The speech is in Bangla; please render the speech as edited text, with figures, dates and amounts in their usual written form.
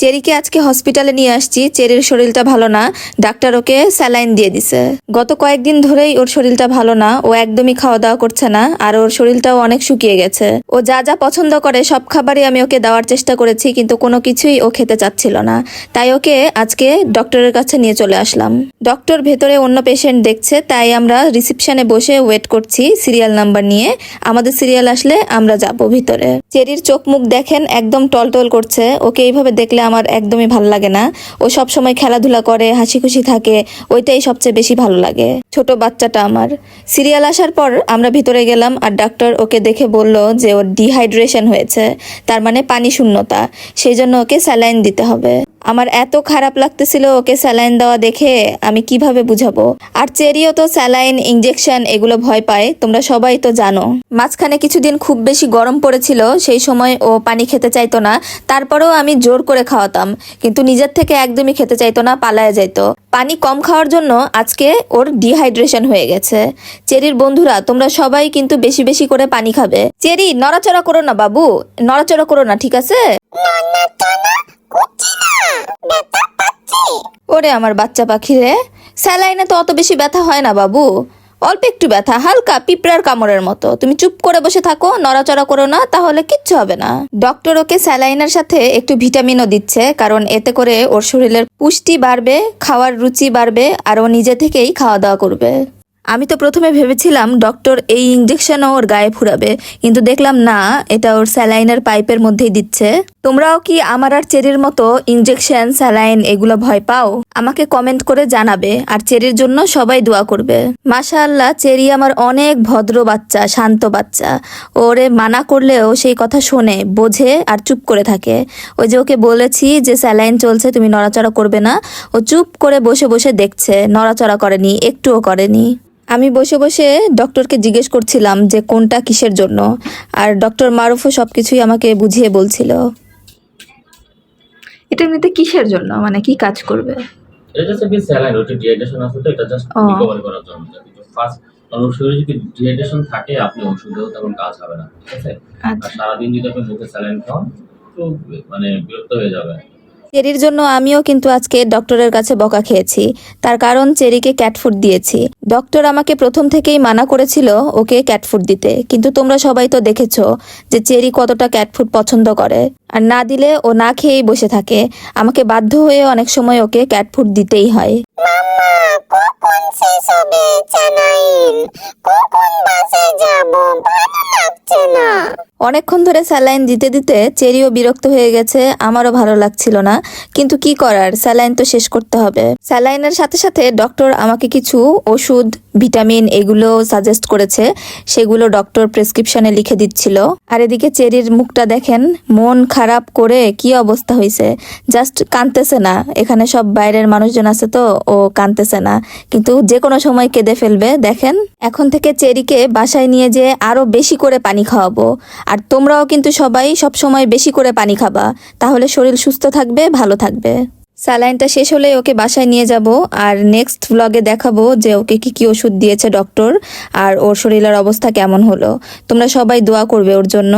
চেরিকে আজকে হসপিটালে নিয়ে আসছি। চেরির শরীরটা ভালো না, ডাক্তার ওকে স্যালাইন দিয়ে দিছে। গত কয়েকদিন ধরেই ওর শরীরটা ভালো না, ও একদমই খাওয়া দাওয়া করছে না, আর ওর শরীরটাও অনেক শুকিয়ে গেছে। ও যা যা পছন্দ করে সব খাবারই আমি ওকে দেওয়ার চেষ্টা করেছি, কিন্তু কোনো কিছুই ও খেতে চাচ্ছিল না। তাই ওকে আজকে ডক্টরের কাছে নিয়ে চলে আসলাম। ডক্টর ভেতরে অন্য পেশেন্ট দেখছে, তাই আমরা রিসেপশনে বসে ওয়েট করছি সিরিয়াল নাম্বার নিয়ে। আমাদের সিরিয়াল আসলে আমরা যাব ভিতরে। চেরির চোখ মুখ দেখেন একদম টলটল করছে। ওকে এইভাবে দেখলে আমার একদমই ভালো লাগে না। ও সব সময় খেলাধুলা করে, হাসি খুশি থাকে, ওইটাই সবচেয়ে বেশি ভালো লাগে। ছোট বাচ্চাটা আমার। সিরিয়াল আসার পর আমরা ভিতরে গেলাম, আর ডাক্তার ওকে দেখে বলল যে ওর ডিহাইড্রেশন হয়েছে, তার মানে পানি শূন্যতা, সেই জন্য ওকে স্যালাইন দিতে হবে। আমার এত খারাপ লাগতেছিল ওকে স্যালাইন দেওয়া দেখে, আমি কিভাবে বুঝাবো। আর চেরিও তো স্যালাইন, ইনজেকশন এগুলো ভয় পায়, তোমরা সবাই তো জানো। মাঝখানে কিছুদিন খুব বেশি গরম পড়েছিল, সেই সময় ও পানি খেতে চাইতো না, তারপরেও আমি জোর করে খাওয়াতাম, কিন্তু নিজের থেকে একদমই খেতে চাইতো না, পালায়া যাইতো। পানি কম খাওয়ার জন্য আজকে ওর ডিহাইড্রেশন হয়ে গেছে। চেরির বন্ধুরা, তোমরা সবাই কিন্তু বেশি বেশি করে পানি খাবে। চেরি, নড়াচড়া করো না বাবু, নড়াচড়া করো না, ঠিক আছে? ওরে আমার বাচ্চা পাখি রে, স্যালাইনে তো অত বেশি ব্যথা হয় না বাবু, অল্প একটু ব্যথা, হালকা পিঁপড়ার কামড়ের মতো। তুমি চুপ করে বসে থাকো, নড়াচড়া করো না, তাহলে কিচ্ছু হবে না। ডক্টর ওকে স্যালাইনের সাথে একটু ভিটামিনও দিচ্ছে, কারণ এতে করে ওর শরীরের পুষ্টি বাড়বে, খাওয়ার রুচি বাড়বে, আর ও নিজে থেকেই খাওয়া দাওয়া করবে। আমি তো প্রথমে ভেবেছিলাম ডক্টর এই ইনজেকশনও ওর গায়ে ফুরাবে, কিন্তু দেখলাম না, এটা ওর স্যালাইনের পাইপের মধ্যেই দিচ্ছে। তোমরাও কি আমার আর চেরির মতো ইনজেকশন, স্যালাইন এগুলো ভয় পাও? আমাকে কমেন্ট করে জানাবে, আর চেরির জন্য সবাই দোয়া করবে। মাশাআল্লাহ, চেরি আমার অনেক ভদ্র বাচ্চা, শান্ত বাচ্চা। ওরে মানা করলেও সেই কথা শোনে, বোঝে, আর চুপ করে থাকে। ওই যে ওকে বলেছি যে স্যালাইন চলছে, তুমি নড়াচড়া করবে না, ও চুপ করে বসে বসে দেখছে, নড়াচড়া করেনি, একটুও করেনি। আমি বসে বসে ডক্টরকে জিজ্ঞেস করছিলাম যে কোনটা কিসের জন্য, আর ডক্টর মারুফও সবকিছুই আমাকে বুঝিয়ে বলছিল। এটা এমনিতে কিসের জন্য, মানে কি কাজ করবে? এটা জাস্ট একটা স্যালাইন, ওটা ডিহাইড্রেশন আছে তো, এটা জাস্ট রিকভার করার জন্য। কিন্তু ফার্স্ট কারণ শরীরে যদি ডিহাইড্রেশন থাকে, আপনি ওষুধেও তেমন কাজ হবে না, ঠিক আছে? আর সারাদিন যদি আপনি মুখে স্যালাইন খান, তো মানে বিরক্ত হয়ে যাবে। চেরির জন্য আমিও কিন্তু আজকে ডক্টরের কাছে বকা খেয়েছি, তার কারণ চেরিকে ক্যাট ফুড দিয়েছি। ডক্টর আমাকে প্রথম থেকেই মানা করেছিল ওকে ক্যাট ফুড দিতে, কিন্তু তোমরা সবাই তো দেখেছো যে চেরি কতটা ক্যাট ফুড পছন্দ করে, আর না দিলে ও না খেয়েই বসে থাকে। আমাকে বাধ্য হয়ে অনেক সময় ওকে ক্যাট ফুড দিতেই হয়। অনেকক্ষণ ধরে স্যালাইন দিতে দিতে চেরিও বিরক্ত হয়ে গেছে, আমারও ভালো লাগছিল না, কিন্তু কি করার, স্যালাইন তো শেষ করতে হবে। স্যালাইনের সাথে সাথে ডক্টর আমাকে কিছু ওষুধ, ভিটামিন এগুলো সাজেস্ট করেছে, সেগুলো ডক্টর প্রেসক্রিপশনে লিখে দিচ্ছিল। আর এদিকে চেরির মুখটা দেখেন, মন খারাপ করে কি অবস্থা হয়েছে, জাস্ট কাঁদতেছে না। এখানে সব বাইরের মানুষজন আছে তো, ও কাঁদতেছে না, কিন্তু যে কোনো সময় কেঁদে ফেলবে। দেখেন, এখন থেকে চেরিকে বাসায় নিয়ে যেয়ে আরো বেশি করে পানি খাওয়াবো। আর তোমরাও কিন্তু সবাই সব সময় বেশি করে পানি খাবা, তাহলে শরীর সুস্থ থাকবে, ভালো থাকবে। স্যালাইনটা শেষ হলে ওকে বাসায় নিয়ে যাব, আর নেক্সট ব্লগে দেখাবো যে ওকে কি কি ওষুধ দিয়েছে ডক্টর, আর ওর শরীরের অবস্থা কেমন হলো। তোমরা সবাই দোয়া করবে ওর জন্য।